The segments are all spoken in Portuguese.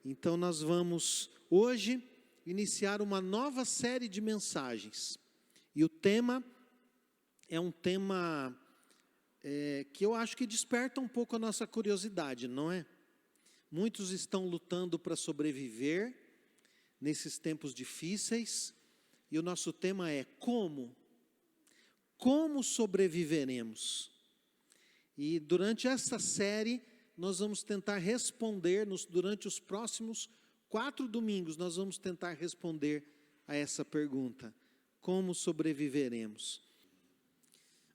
Então nós vamos hoje iniciar uma nova série de mensagens. E o tema é um tema que eu acho que desperta um pouco a nossa curiosidade, não é? Muitos estão lutando para sobreviver nesses tempos difíceis. E o nosso tema é como? Como sobreviveremos? E durante essa série, nós vamos tentar responder, durante os próximos 4 domingos, nós vamos tentar responder a essa pergunta: como sobreviveremos?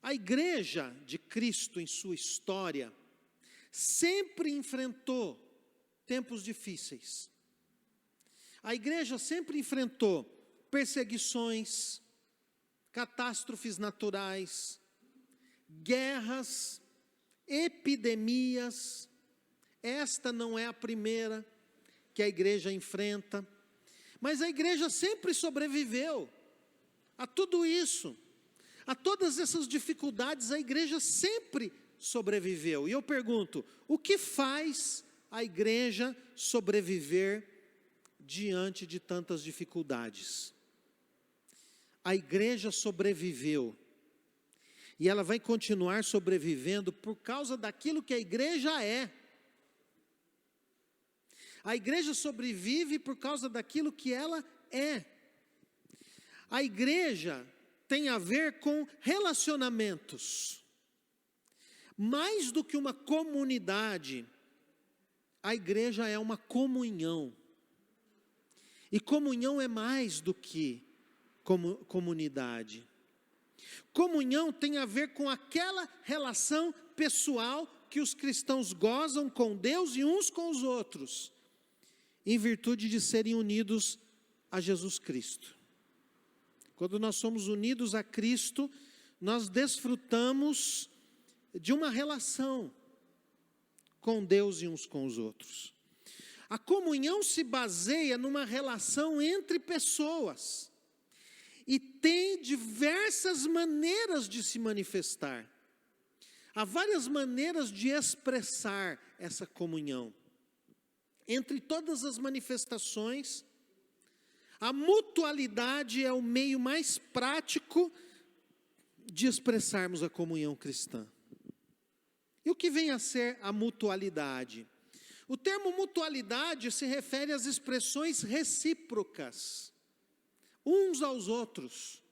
A igreja de Cristo, em sua história, sempre enfrentou tempos difíceis. A igreja sempre enfrentou perseguições, catástrofes naturais, guerras, epidemias. Esta não é a primeira que a igreja enfrenta, mas a igreja sempre sobreviveu a tudo isso, a todas essas dificuldades. A igreja sempre sobreviveu. E eu pergunto, o que faz a igreja sobreviver diante de tantas dificuldades? A igreja sobreviveu, e ela vai continuar sobrevivendo por causa daquilo que a igreja é. A igreja sobrevive por causa daquilo que ela é. A igreja tem a ver com relacionamentos. Mais do que uma comunidade, a igreja é uma comunhão. E comunhão é mais do que comunidade. Comunhão tem a ver com aquela relação pessoal que os cristãos gozam com Deus e uns com os outros, em virtude de serem unidos a Jesus Cristo. Quando nós somos unidos a Cristo, nós desfrutamos de uma relação com Deus e uns com os outros. A comunhão se baseia numa relação entre pessoas e tem diversas maneiras de se manifestar. Há várias maneiras de expressar essa comunhão. Entre todas as manifestações, a mutualidade é o meio mais prático de expressarmos a comunhão cristã. E o que vem a ser a mutualidade? O termo mutualidade se refere às expressões recíprocas, uns aos outros.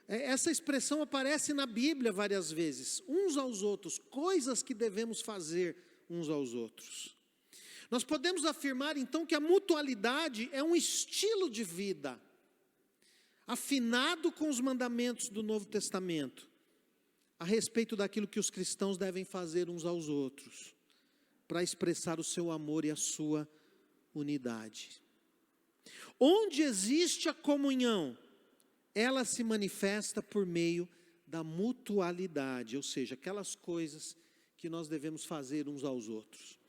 Essa expressão aparece na Bíblia várias vezes, uns aos outros, coisas que devemos fazer uns aos outros. Nós podemos afirmar então que a mutualidade é um estilo de vida, afinado com os mandamentos do Novo Testamento, a respeito daquilo que os cristãos devem fazer uns aos outros, para expressar o seu amor e a sua unidade. Onde existe a comunhão, ela se manifesta por meio da mutualidade, ou seja, aquelas coisas que nós devemos fazer uns aos outros.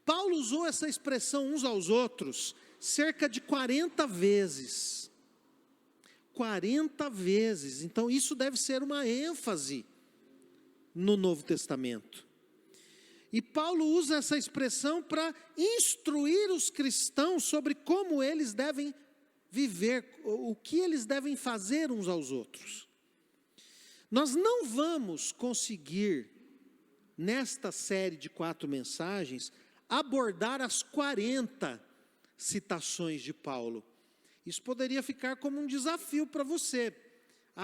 Paulo usou essa expressão uns aos outros cerca de 40 vezes. 40 vezes. Então isso deve ser uma ênfase no Novo Testamento. E Paulo usa essa expressão para instruir os cristãos sobre como eles devem viver, o que eles devem fazer uns aos outros. Nós não vamos conseguir, nesta série de 4 mensagens, abordar as 40 citações de Paulo. Isso poderia ficar como um desafio para você.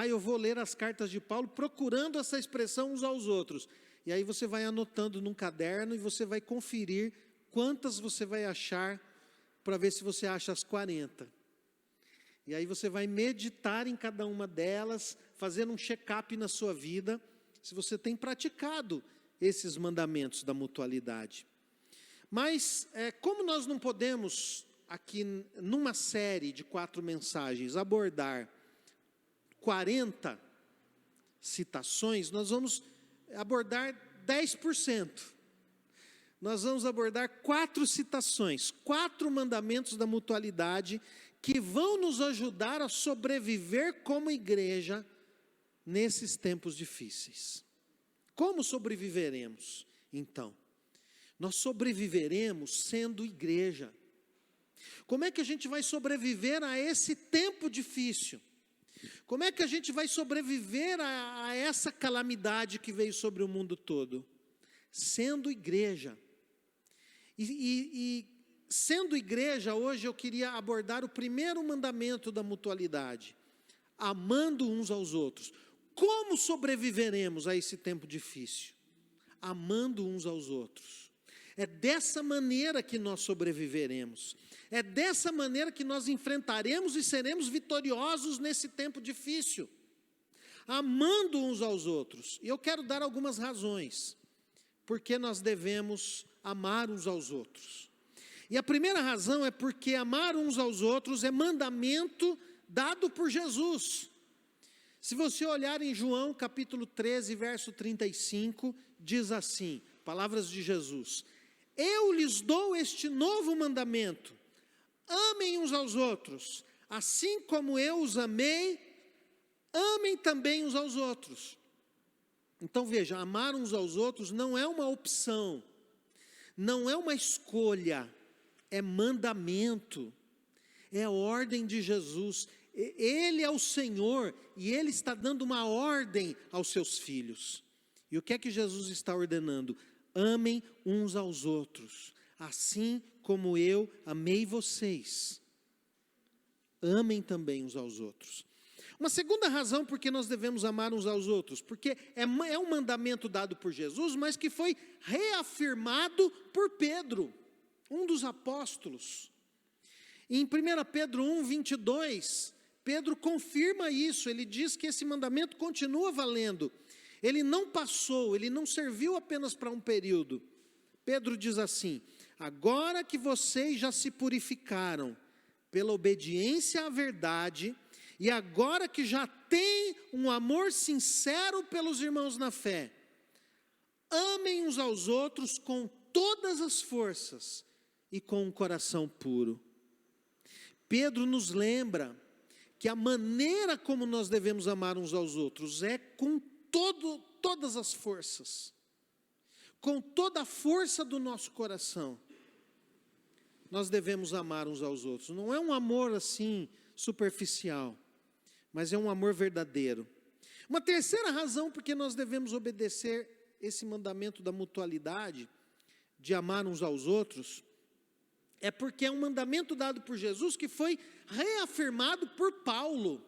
Eu vou ler as cartas de Paulo procurando essa expressão uns aos outros. E aí você vai anotando num caderno e você vai conferir quantas você vai achar, para ver se você acha as 40. E aí você vai meditar em cada uma delas, fazendo um check-up na sua vida, se você tem praticado esses mandamentos da mutualidade. Mas, como nós não podemos, aqui numa série de 4 mensagens, abordar 40 citações, nós vamos abordar 10%. Nós vamos abordar 4 citações, 4 mandamentos da mutualidade, que vão nos ajudar a sobreviver como igreja nesses tempos difíceis. Como sobreviveremos, então? Nós sobreviveremos sendo igreja. Como é que a gente vai sobreviver a esse tempo difícil? Como é que a gente vai sobreviver a essa calamidade que veio sobre o mundo todo? Sendo igreja. E sendo igreja, hoje eu queria abordar o primeiro mandamento da mutualidade: amando uns aos outros. Como sobreviveremos a esse tempo difícil? Amando uns aos outros. É dessa maneira que nós sobreviveremos. É dessa maneira que nós enfrentaremos e seremos vitoriosos nesse tempo difícil. Amando uns aos outros. E eu quero dar algumas razões porque nós devemos amar uns aos outros. E a primeira razão é porque amar uns aos outros é mandamento dado por Jesus. Se você olhar em João capítulo 13, verso 35, diz assim, palavras de Jesus: eu lhes dou este novo mandamento, amem uns aos outros, assim como eu os amei, amem também uns aos outros. Então veja, amar uns aos outros não é uma opção, não é uma escolha, é mandamento, é ordem de Jesus. Ele é o Senhor e Ele está dando uma ordem aos seus filhos. E o que é que Jesus está ordenando? Amem uns aos outros, assim como eu amei vocês. Amem também uns aos outros. Uma segunda razão por que nós devemos amar uns aos outros, porque é um mandamento dado por Jesus, mas que foi reafirmado por Pedro, um dos apóstolos. Em 1 Pedro 1, 22, Pedro confirma isso, ele diz que esse mandamento continua valendo. Ele não passou, ele não serviu apenas para um período. Pedro diz assim: agora que vocês já se purificaram pela obediência à verdade, e agora que já têm um amor sincero pelos irmãos na fé, amem uns aos outros com todas as forças e com um coração puro. Pedro nos lembra que a maneira como nós devemos amar uns aos outros é com todas as forças, com toda a força do nosso coração. Nós devemos amar uns aos outros. Não é um amor assim superficial, mas é um amor verdadeiro. Uma terceira razão porque nós devemos obedecer esse mandamento da mutualidade, de amar uns aos outros, é porque é um mandamento dado por Jesus que foi reafirmado por Paulo.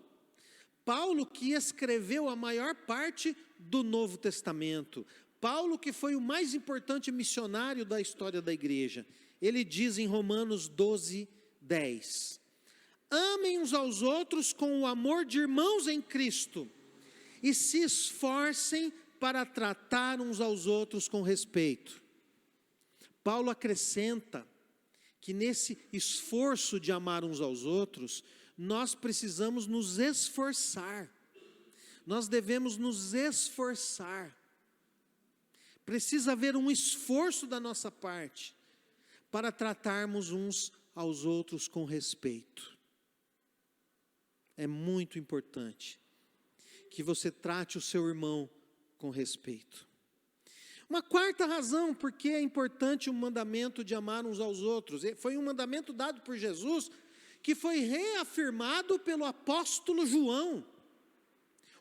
Paulo que escreveu a maior parte do Novo Testamento. Paulo que foi o mais importante missionário da história da igreja. Ele diz em Romanos 12, 10. Amem uns aos outros com o amor de irmãos em Cristo e se esforcem para tratar uns aos outros com respeito. Paulo acrescenta que nesse esforço de amar uns aos outros, nós precisamos nos esforçar. Nós devemos nos esforçar. Precisa haver um esforço da nossa parte para tratarmos uns aos outros com respeito. É muito importante que você trate o seu irmão com respeito. Uma quarta razão por que é importante o mandamento de amar uns aos outros. Foi um mandamento dado por Jesus, que foi reafirmado pelo apóstolo João,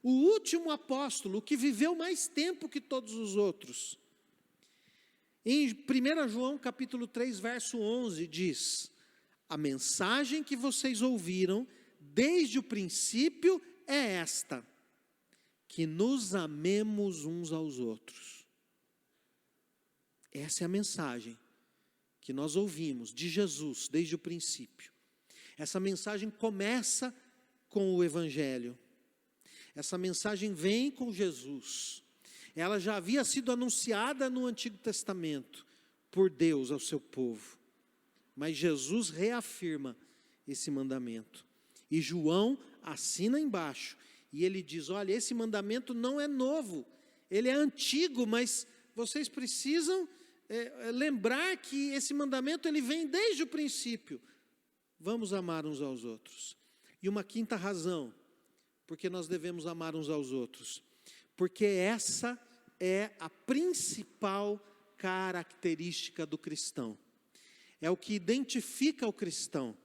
o último apóstolo, que viveu mais tempo que todos os outros. Em 1 João capítulo 3, verso 11, diz: a mensagem que vocês ouviram desde o princípio é esta, que nos amemos uns aos outros. Essa é a mensagem que nós ouvimos de Jesus desde o princípio. Essa mensagem começa com o Evangelho. Essa mensagem vem com Jesus. Ela já havia sido anunciada no Antigo Testamento por Deus ao seu povo. Mas Jesus reafirma esse mandamento. E João assina embaixo. E ele diz: olha, esse mandamento não é novo. Ele é antigo, mas vocês precisam lembrar que esse mandamento ele vem desde o princípio. Vamos amar uns aos outros. E uma quinta razão, porque nós devemos amar uns aos outros. Porque essa é a principal característica do cristão. É o que identifica o cristão.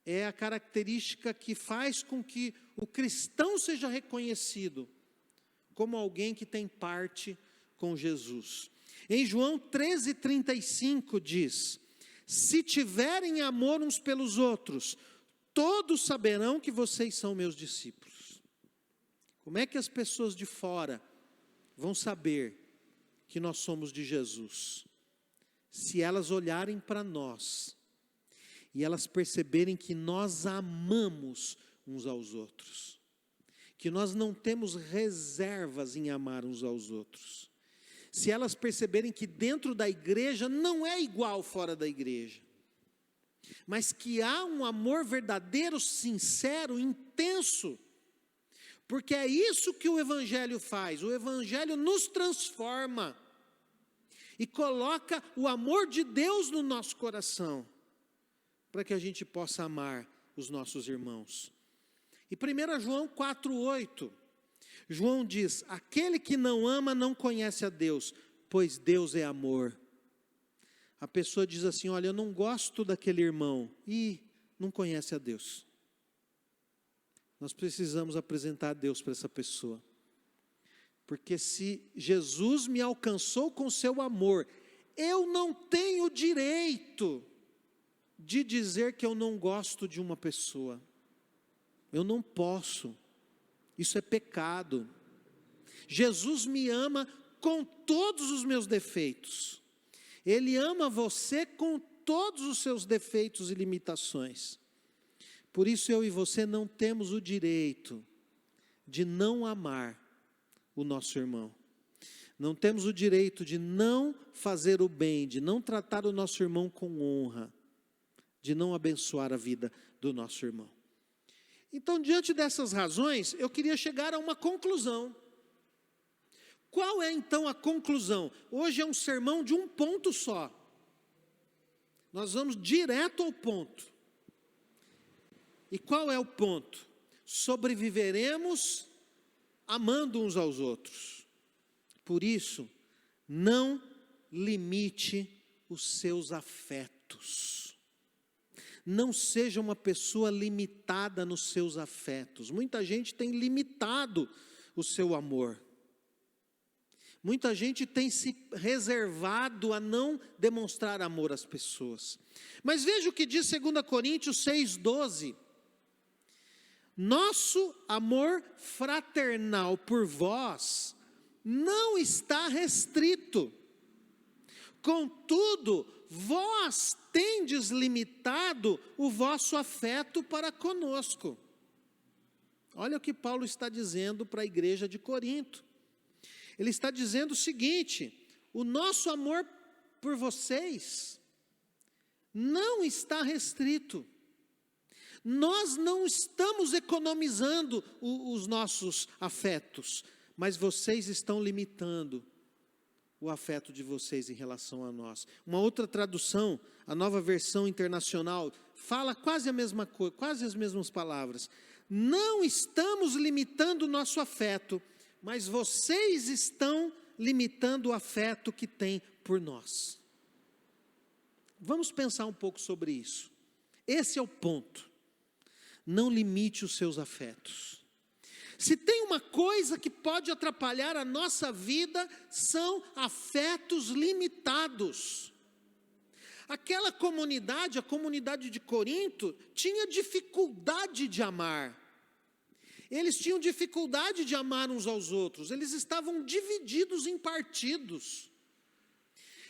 é a característica que faz com que o cristão seja reconhecido como alguém que tem parte com Jesus. Em João 13:35 diz: se tiverem amor uns pelos outros, todos saberão que vocês são meus discípulos. Como é que as pessoas de fora vão saber que nós somos de Jesus? Se elas olharem para nós e elas perceberem que nós amamos uns aos outros, que nós não temos reservas em amar uns aos outros. Se elas perceberem que dentro da igreja não é igual fora da igreja, mas que há um amor verdadeiro, sincero, intenso, porque é isso que o Evangelho faz. O Evangelho nos transforma e coloca o amor de Deus no nosso coração, para que a gente possa amar os nossos irmãos. E 1 João 4:8, João diz: aquele que não ama não conhece a Deus, pois Deus é amor. A pessoa diz assim: olha, eu não gosto daquele irmão, e não conhece a Deus. Nós precisamos apresentar a Deus para essa pessoa, porque se Jesus me alcançou com seu amor, eu não tenho direito de dizer que eu não gosto de uma pessoa. Eu não posso, isso é pecado. Jesus me ama com todos os meus defeitos. Ele ama você com todos os seus defeitos e limitações. Por isso eu e você não temos o direito de não amar o nosso irmão. Não temos o direito de não fazer o bem, de não tratar o nosso irmão com honra, de não abençoar a vida do nosso irmão. Então, diante dessas razões, eu queria chegar a uma conclusão. Qual é então a conclusão? Hoje é um sermão de um ponto só. Nós vamos direto ao ponto. E qual é o ponto? Sobreviveremos amando uns aos outros. Por isso, não limite os seus afetos. Não seja uma pessoa limitada nos seus afetos. Muita gente tem limitado o seu amor. Muita gente tem se reservado a não demonstrar amor às pessoas. Mas veja o que diz 2 Coríntios 6:12. Nosso amor fraternal por vós não está restrito. Contudo, vós tendes limitado o vosso afeto para conosco. Olha o que Paulo está dizendo para a igreja de Corinto. Ele está dizendo o seguinte: o nosso amor por vocês não está restrito. Nós não estamos economizando os nossos afetos, mas vocês estão limitando o afeto de vocês em relação a nós. Uma outra tradução, a Nova Versão Internacional, fala quase a mesma coisa, quase as mesmas palavras. Não estamos limitando o nosso afeto, mas vocês estão limitando o afeto que tem por nós. Vamos pensar um pouco sobre isso. Esse é o ponto. Não limite os seus afetos. Se tem uma coisa que pode atrapalhar a nossa vida, são afetos limitados. Aquela comunidade, a comunidade de Corinto, tinha dificuldade de amar. Eles tinham dificuldade de amar uns aos outros. Eles estavam divididos em partidos.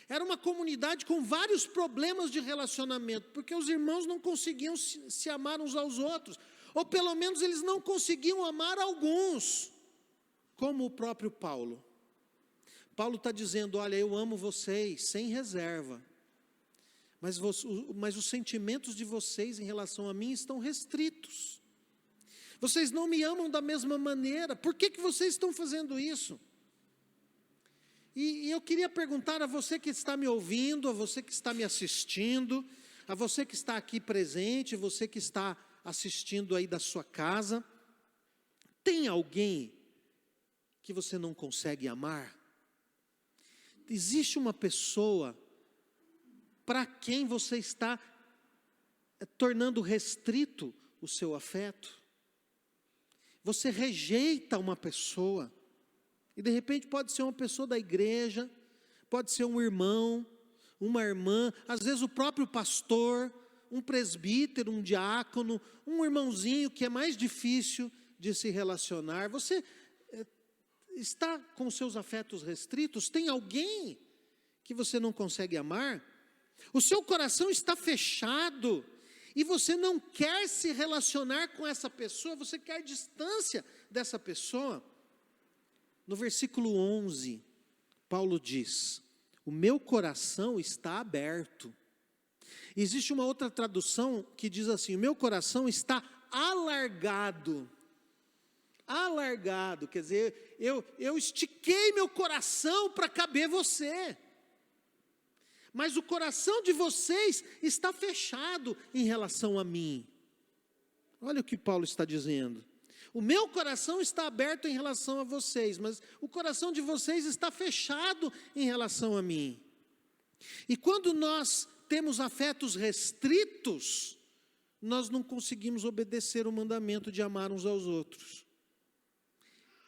Era uma comunidade com vários problemas de relacionamento, porque os irmãos não conseguiam se amar uns aos outros. Ou pelo menos eles não conseguiam amar alguns, como o próprio Paulo. Paulo está dizendo: olha, eu amo vocês sem reserva, mas os sentimentos de vocês em relação a mim estão restritos. Vocês não me amam da mesma maneira. Por que vocês estão fazendo isso? E eu queria perguntar a você que está me ouvindo, a você que está me assistindo, a você que está aqui presente, você que está assistindo aí da sua casa, tem alguém que você não consegue amar? Existe uma pessoa para quem você está tornando restrito o seu afeto. Você rejeita uma pessoa, e de repente pode ser uma pessoa da igreja, pode ser um irmão, uma irmã, às vezes o próprio pastor, um presbítero, um diácono, um irmãozinho que é mais difícil de se relacionar. Você está com seus afetos restritos? Tem alguém que você não consegue amar? O seu coração está fechado e você não quer se relacionar com essa pessoa, você quer distância dessa pessoa? No versículo 11, Paulo diz: o meu coração está aberto. Existe uma outra tradução que diz assim: o meu coração está alargado. Alargado, quer dizer, eu estiquei meu coração para caber você. Mas o coração de vocês está fechado em relação a mim. Olha o que Paulo está dizendo. O meu coração está aberto em relação a vocês, mas o coração de vocês está fechado em relação a mim. E quando nós temos afetos restritos, nós não conseguimos obedecer o mandamento de amar uns aos outros.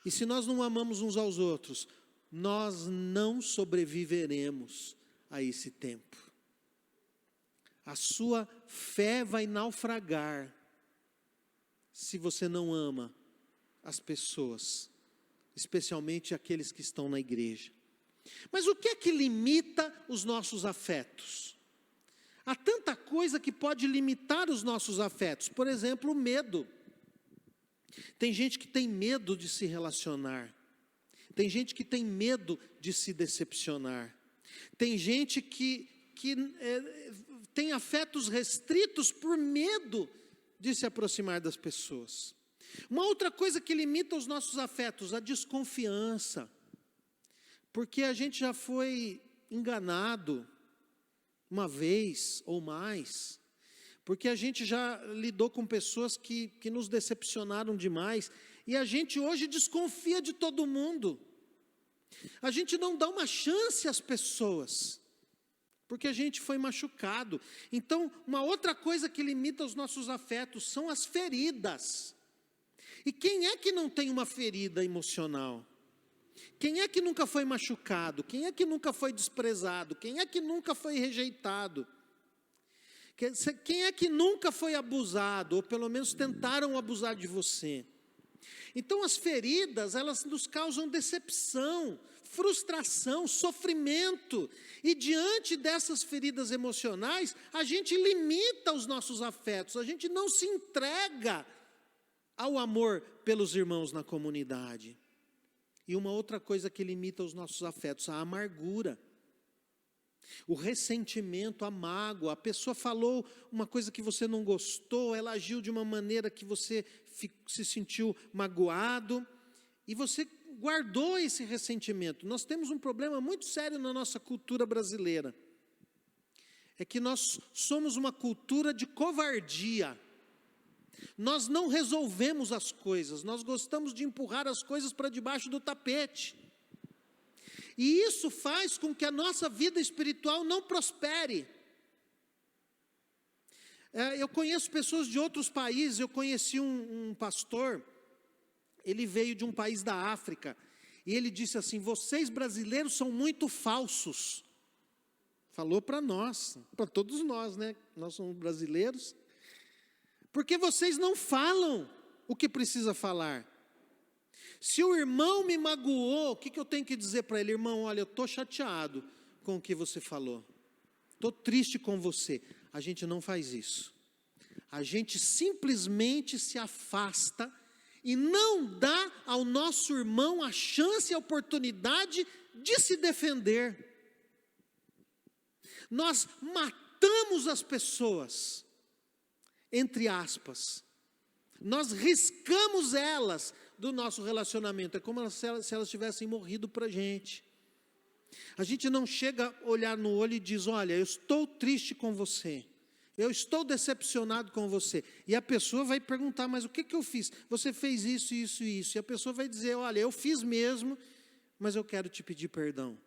E se nós não amamos uns aos outros, nós não sobreviveremos a esse tempo. A sua fé vai naufragar se você não ama as pessoas, especialmente aqueles que estão na igreja. Mas o que é que limita os nossos afetos? Há tanta coisa que pode limitar os nossos afetos. Por exemplo, o medo. Tem gente que tem medo de se relacionar. Tem gente que tem medo de se decepcionar. Tem gente que tem afetos restritos por medo de se aproximar das pessoas. Uma outra coisa que limita os nossos afetos, a desconfiança. Porque a gente já foi enganado uma vez ou mais. Porque a gente já lidou com pessoas que nos decepcionaram demais. E a gente hoje desconfia de todo mundo. A gente não dá uma chance às pessoas, porque a gente foi machucado. Então, uma outra coisa que limita os nossos afetos são as feridas. E quem é que não tem uma ferida emocional? Quem é que nunca foi machucado? Quem é que nunca foi desprezado? Quem é que nunca foi rejeitado? Quem é que nunca foi abusado, ou pelo menos tentaram abusar de você? Então as feridas, elas nos causam decepção, frustração, sofrimento. E diante dessas feridas emocionais, a gente limita os nossos afetos, a gente não se entrega ao amor pelos irmãos na comunidade. E uma outra coisa que limita os nossos afetos, a amargura. O ressentimento, a mágoa, a pessoa falou uma coisa que você não gostou, ela agiu de uma maneira que você se sentiu magoado, e você guardou esse ressentimento. Nós temos um problema muito sério na nossa cultura brasileira, é que nós somos uma cultura de covardia. Nós não resolvemos as coisas, nós gostamos de empurrar as coisas para debaixo do tapete. E isso faz com que a nossa vida espiritual não prospere. Eu conheço pessoas de outros países. Eu conheci um pastor, ele veio de um país da África, e ele disse assim: vocês brasileiros são muito falsos. Falou para nós, para todos nós, né? Nós somos brasileiros. Porque vocês não falam o que precisa falar. Se o irmão me magoou, o que eu tenho que dizer para ele? Irmão, olha, eu estou chateado com o que você falou. Estou triste com você. A gente não faz isso. A gente simplesmente se afasta e não dá ao nosso irmão a chance e a oportunidade de se defender. Nós matamos as pessoas, entre aspas. Nós riscamos elas do nosso relacionamento. É como se elas tivessem morrido para a gente. A gente não chega a olhar no olho e diz: olha, eu estou triste com você, eu estou decepcionado com você. E a pessoa vai perguntar: mas o que eu fiz? Você fez isso, isso e isso. E a pessoa vai dizer: olha, eu fiz mesmo, mas eu quero te pedir perdão.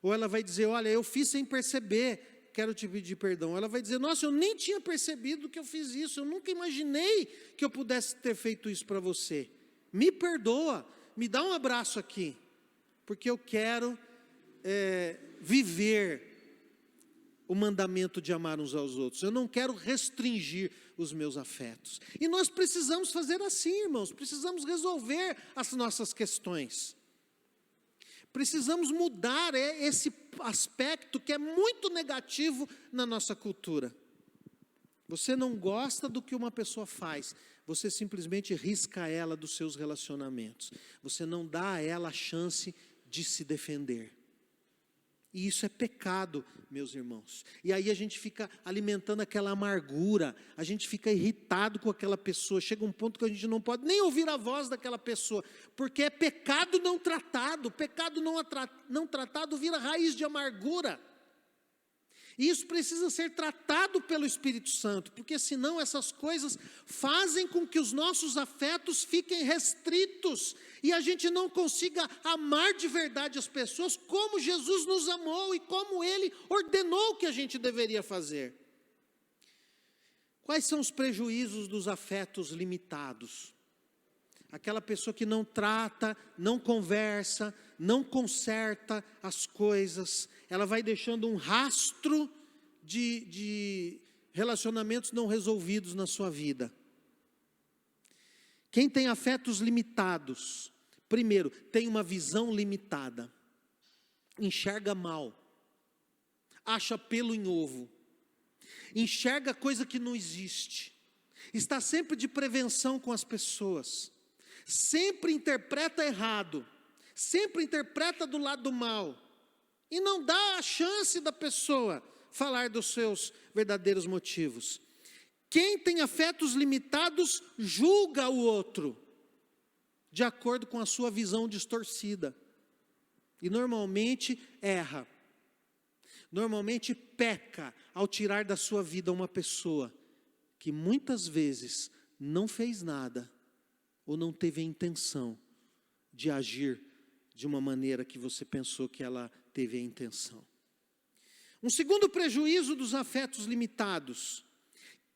Ou ela vai dizer: olha, eu fiz sem perceber, quero te pedir perdão. Ela vai dizer, nossa, eu nem tinha percebido que eu fiz isso, eu nunca imaginei que eu pudesse ter feito isso para você. Me perdoa, me dá um abraço aqui, porque eu quero viver o mandamento de amar uns aos outros. Eu não quero restringir os meus afetos. E nós precisamos fazer assim, irmãos, precisamos resolver as nossas questões. Precisamos mudar esse aspecto que é muito negativo na nossa cultura. Você não gosta do que uma pessoa faz, você simplesmente risca ela dos seus relacionamentos. Você não dá a ela a chance de se defender. E isso é pecado, meus irmãos. E aí a gente fica alimentando aquela amargura, a gente fica irritado com aquela pessoa. Chega um ponto que a gente não pode nem ouvir a voz daquela pessoa, porque é pecado não tratado. Pecado não tratado vira raiz de amargura. E isso precisa ser tratado pelo Espírito Santo, porque senão essas coisas fazem com que os nossos afetos fiquem restritos e a gente não consiga amar de verdade as pessoas como Jesus nos amou e como Ele ordenou que a gente deveria fazer. Quais são os prejuízos dos afetos limitados? Aquela pessoa que não trata, não conversa, não conserta as coisas, ela vai deixando um rastro de relacionamentos não resolvidos na sua vida. Quem tem afetos limitados, primeiro, tem uma visão limitada, enxerga mal, acha pelo em ovo, enxerga coisa que não existe, está sempre de prevenção com as pessoas, sempre interpreta errado, sempre interpreta do lado mal, e não dá a chance da pessoa falar dos seus verdadeiros motivos. Quem tem afetos limitados, julga o outro, de acordo com a sua visão distorcida, e normalmente erra, normalmente peca, ao tirar da sua vida uma pessoa, que muitas vezes não fez nada, ou não teve a intenção de agir de uma maneira que você pensou que ela teve a intenção. Um segundo prejuízo dos afetos limitados.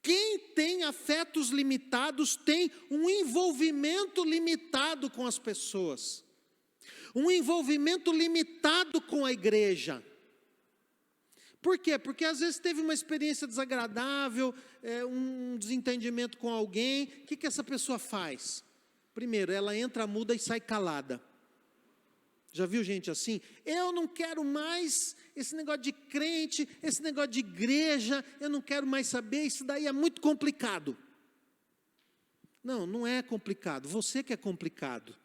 Quem tem afetos limitados tem um envolvimento limitado com as pessoas. Um envolvimento limitado com a igreja. Por quê? Porque às vezes teve uma experiência desagradável, um desentendimento com alguém. O que essa pessoa faz? Primeiro, ela entra muda e sai calada. Já viu gente assim? Eu não quero mais esse negócio de crente, esse negócio de igreja, eu não quero mais saber, isso daí é muito complicado. Não, não é complicado, você que é complicado.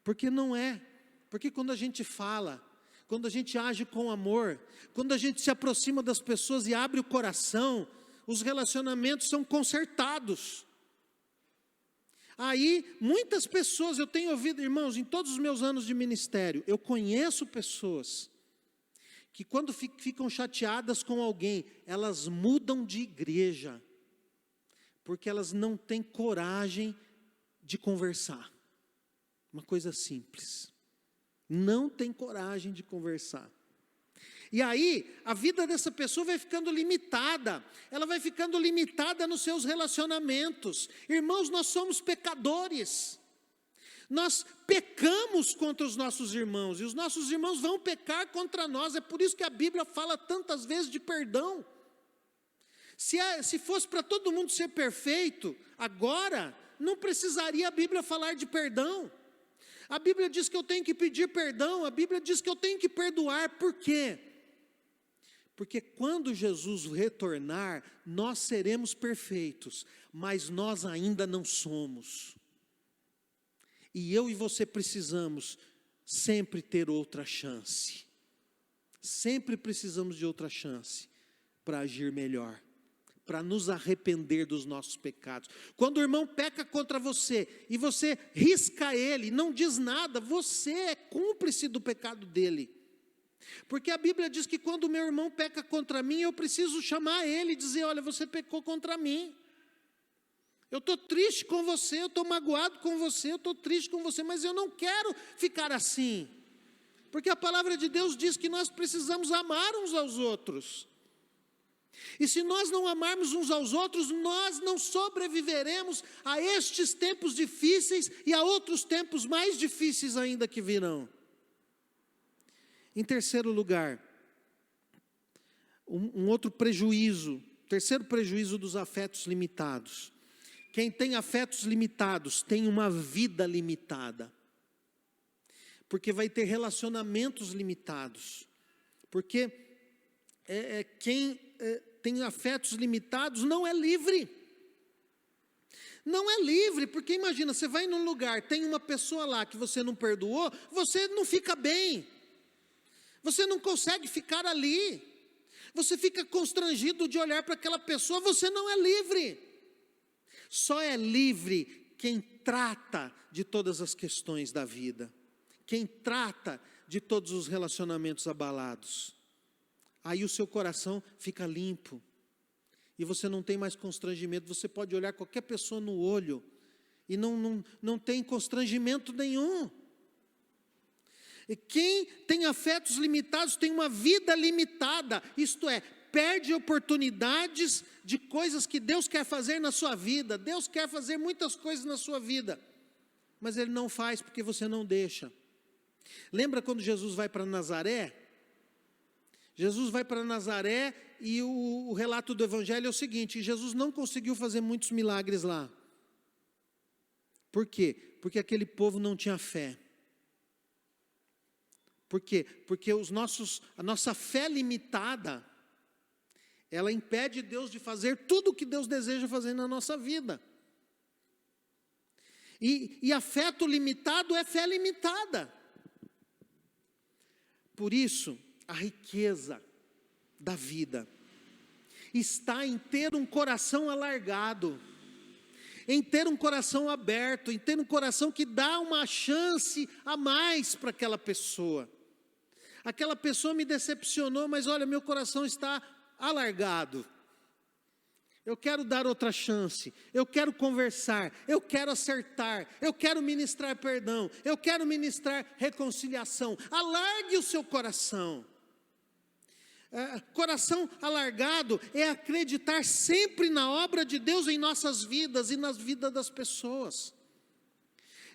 Porque não é, porque quando a gente fala, quando a gente age com amor, quando a gente se aproxima das pessoas e abre o coração, os relacionamentos são consertados. Aí, muitas pessoas, eu tenho ouvido, irmãos, em todos os meus anos de ministério, eu conheço pessoas que quando ficam chateadas com alguém, elas mudam de igreja, porque elas não têm coragem de conversar. Uma coisa simples. Não tem coragem de conversar. E aí, a vida dessa pessoa vai ficando limitada, ela vai ficando limitada nos seus relacionamentos. Irmãos, nós somos pecadores, nós pecamos contra os nossos irmãos, e os nossos irmãos vão pecar contra nós, é por isso que a Bíblia fala tantas vezes de perdão. Se fosse para todo mundo ser perfeito, agora, não precisaria a Bíblia falar de perdão. A Bíblia diz que eu tenho que pedir perdão, a Bíblia diz que eu tenho que perdoar, por quê? Porque quando Jesus retornar, nós seremos perfeitos, mas nós ainda não somos. E eu e você precisamos sempre ter outra chance. Sempre precisamos de outra chance para agir melhor, para nos arrepender dos nossos pecados. Quando o irmão peca contra você e você risca ele, não diz nada, você é cúmplice do pecado dele. Porque a Bíblia diz que quando o meu irmão peca contra mim, eu preciso chamar ele e dizer, olha, você pecou contra mim. Eu estou triste com você, eu estou magoado com você, eu estou triste com você, mas eu não quero ficar assim. Porque a palavra de Deus diz que nós precisamos amar uns aos outros. E se nós não amarmos uns aos outros, nós não sobreviveremos a estes tempos difíceis e a outros tempos mais difíceis ainda que virão. Em terceiro lugar, um outro prejuízo, terceiro prejuízo dos afetos limitados. Quem tem afetos limitados tem uma vida limitada. Porque vai ter relacionamentos limitados. Porque quem tem afetos limitados não é livre. Não é livre, porque imagina, você vai num lugar, tem uma pessoa lá que você não perdoou, você não fica bem. Você não consegue ficar ali. Você fica constrangido de olhar para aquela pessoa, você não é livre. Só é livre quem trata de todas as questões da vida. Quem trata de todos os relacionamentos abalados. Aí o seu coração fica limpo. E você não tem mais constrangimento. Você pode olhar qualquer pessoa no olho. E não tem constrangimento nenhum. E quem tem afetos limitados tem uma vida limitada. Isto é, perde oportunidades de coisas que Deus quer fazer na sua vida. Deus quer fazer muitas coisas na sua vida. Mas Ele não faz porque você não deixa. Lembra quando Jesus vai para Nazaré? Jesus vai para Nazaré e o relato do Evangelho é o seguinte: Jesus não conseguiu fazer muitos milagres lá. Por quê? Porque aquele povo não tinha fé. Por quê? Porque a nossa fé limitada, ela impede Deus de fazer tudo o que Deus deseja fazer na nossa vida. E afeto limitado é fé limitada. Por isso, a riqueza da vida está em ter um coração alargado, em ter um coração aberto, em ter um coração que dá uma chance a mais para aquela pessoa. Aquela pessoa me decepcionou, mas olha, meu coração está alargado. Eu quero dar outra chance, eu quero conversar, eu quero acertar, eu quero ministrar perdão, eu quero ministrar reconciliação. Alargue o seu coração. Coração alargado é acreditar sempre na obra de Deus em nossas vidas e nas vidas das pessoas.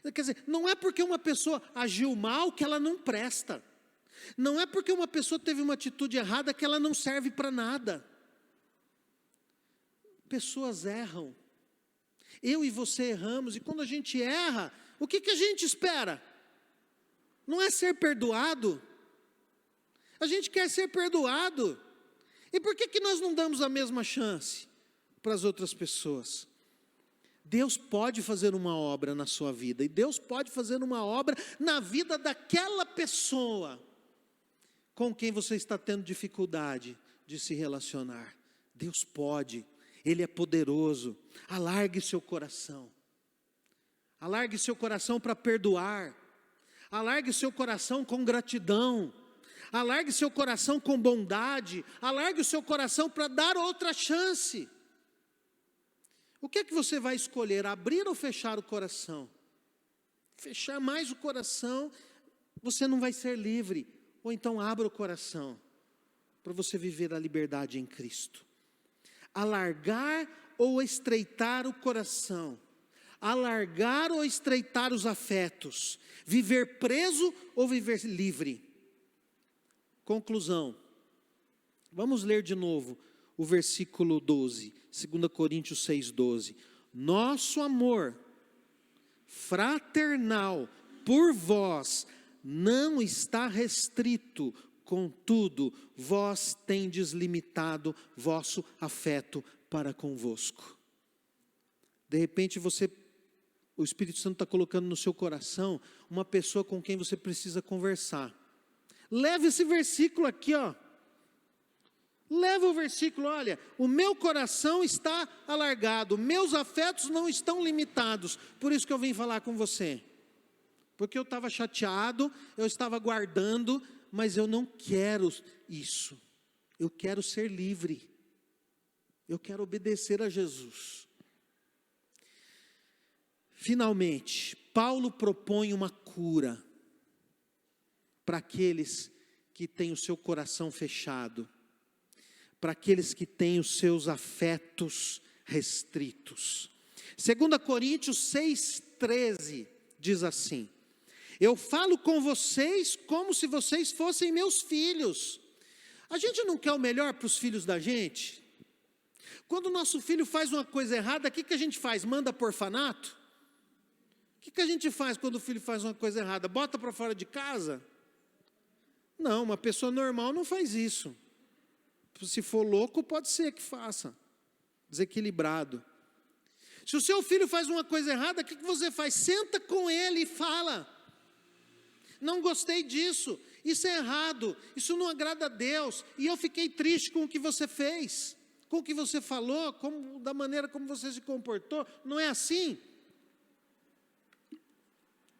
Quer dizer, não é porque uma pessoa agiu mal que ela não presta. Não é porque uma pessoa teve uma atitude errada que ela não serve para nada. Pessoas erram. Eu e você erramos, e quando a gente erra, o que a gente espera? Não é ser perdoado. A gente quer ser perdoado. E por que nós não damos a mesma chance para as outras pessoas? Deus pode fazer uma obra na sua vida, e Deus pode fazer uma obra na vida daquela pessoa com quem você está tendo dificuldade de se relacionar. Deus pode. Ele é poderoso. Alargue seu coração. Alargue seu coração para perdoar. Alargue seu coração com gratidão. Alargue seu coração com bondade. Alargue o seu coração para dar outra chance. O que é que você vai escolher? Abrir ou fechar o coração? Fechar mais o coração, você não vai ser livre. Ou então abra o coração para você viver a liberdade em Cristo. Alargar ou estreitar o coração, alargar ou estreitar os afetos, viver preso ou viver livre. Conclusão, vamos ler de novo o versículo 12, 2 Coríntios 6,12. Nosso amor fraternal por vós não está restrito, contudo, vós tendes limitado vosso afeto para convosco. De repente o Espírito Santo está colocando no seu coração uma pessoa com quem você precisa conversar. Leve esse versículo aqui, ó. Leva o versículo, olha, o meu coração está alargado, meus afetos não estão limitados, por isso que eu vim falar com você. Porque eu estava chateado, eu estava guardando, mas eu não quero isso. Eu quero ser livre. Eu quero obedecer a Jesus. Finalmente, Paulo propõe uma cura. para aqueles que têm o seu coração fechado, para aqueles que têm os seus afetos restritos. 2 Coríntios 6,13 diz assim: eu falo com vocês como se vocês fossem meus filhos. A gente não quer o melhor para os filhos da gente? Quando o nosso filho faz uma coisa errada, o que a gente faz? Manda por orfanato? O que a gente faz quando o filho faz uma coisa errada? Bota para fora de casa? Não, uma pessoa normal não faz isso. Se for louco, pode ser que faça. Desequilibrado. Se o seu filho faz uma coisa errada, o que você faz? Senta com ele e fala: não gostei disso, isso é errado, isso não agrada a Deus, e eu fiquei triste com o que você fez, com o que você falou, da maneira como você se comportou. Não é assim?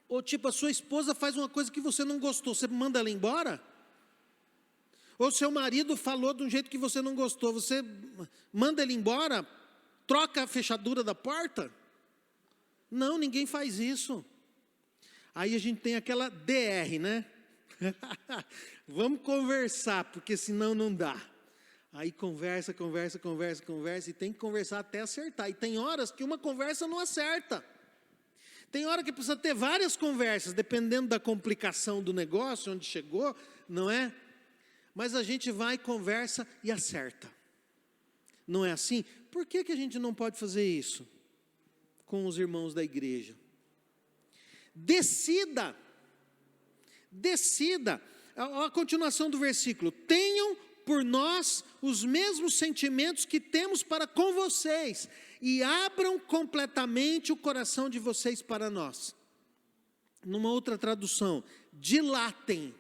Ou tipo, a sua esposa faz uma coisa que você não gostou, você manda ela embora? Ou seu marido falou de um jeito que você não gostou, você manda ele embora? Troca a fechadura da porta? Não, ninguém faz isso. Aí a gente tem aquela DR, né? Vamos conversar, porque senão não dá. Aí conversa, e tem que conversar até acertar. E tem horas que uma conversa não acerta. Tem hora que precisa ter várias conversas, dependendo da complicação do negócio, onde chegou, não é? Mas a gente vai, conversa e acerta. Não é assim? Por que a gente não pode fazer isso com os irmãos da igreja? Decida. A continuação do versículo: tenham por nós os mesmos sentimentos que temos para com vocês, e abram completamente o coração de vocês para nós. Numa outra tradução: dilatem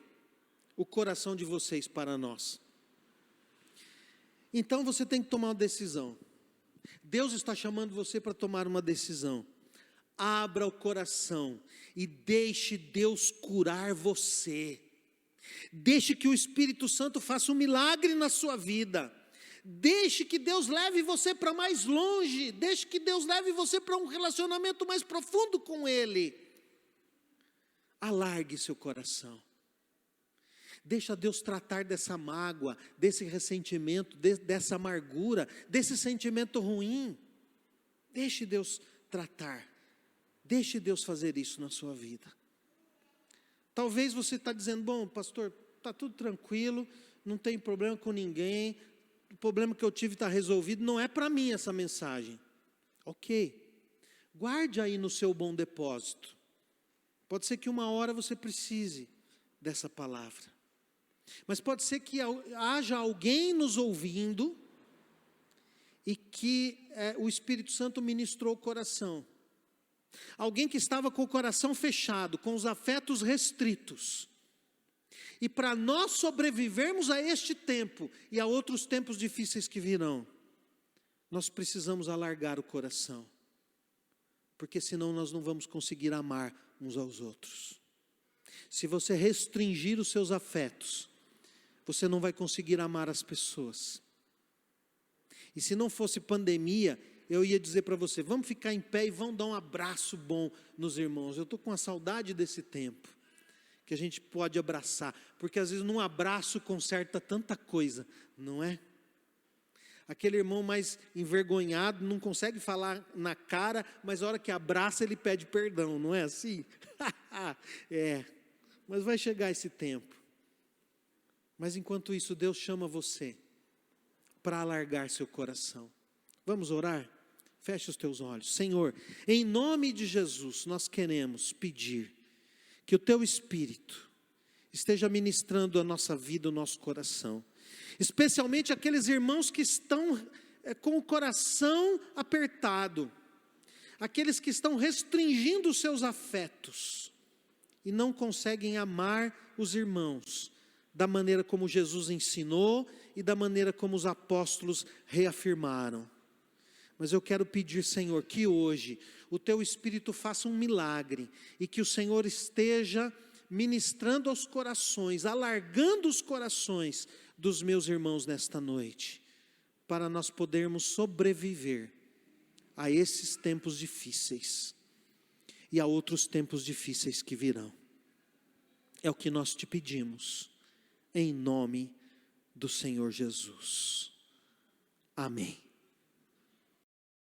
o coração de vocês para nós. Então você tem que tomar uma decisão. Deus está chamando você para tomar uma decisão. Abra o coração e deixe Deus curar você. Deixe que o Espírito Santo faça um milagre na sua vida. Deixe que Deus leve você para mais longe. Deixe que Deus leve você para um relacionamento mais profundo com Ele. Alargue seu coração. Deixa Deus tratar dessa mágoa, desse ressentimento, dessa amargura, desse sentimento ruim. Deixe Deus tratar. Deixe Deus fazer isso na sua vida. Talvez você está dizendo: bom, pastor, está tudo tranquilo, não tem problema com ninguém, o problema que eu tive está resolvido. Não é para mim essa mensagem. Ok, guarde aí no seu bom depósito. Pode ser que uma hora você precise dessa palavra. Mas pode ser que haja alguém nos ouvindo e que o Espírito Santo ministrou o coração. Alguém que estava com o coração fechado, com os afetos restritos. E para nós sobrevivermos a este tempo e a outros tempos difíceis que virão, nós precisamos alargar o coração. Porque senão nós não vamos conseguir amar uns aos outros. Se você restringir os seus afetos, você não vai conseguir amar as pessoas. E se não fosse pandemia, eu ia dizer para você: vamos ficar em pé e vamos dar um abraço bom nos irmãos. Eu estou com a saudade desse tempo, que a gente pode abraçar, porque às vezes num abraço conserta tanta coisa, não é? Aquele irmão mais envergonhado não consegue falar na cara, mas a hora que abraça ele pede perdão, não é assim? Mas vai chegar esse tempo. Mas enquanto isso, Deus chama você para alargar seu coração. Vamos orar? Feche os teus olhos. Senhor, em nome de Jesus, nós queremos pedir que o Teu Espírito esteja ministrando a nossa vida, o nosso coração. Especialmente aqueles irmãos que estão com o coração apertado. Aqueles que estão restringindo os seus afetos e não conseguem amar os irmãos da maneira como Jesus ensinou e da maneira como os apóstolos reafirmaram. Mas eu quero pedir, Senhor, que hoje o Teu Espírito faça um milagre e que o Senhor esteja ministrando aos corações, alargando os corações dos meus irmãos nesta noite, para nós podermos sobreviver a esses tempos difíceis e a outros tempos difíceis que virão. É o que nós te pedimos, em nome do Senhor Jesus. Amém.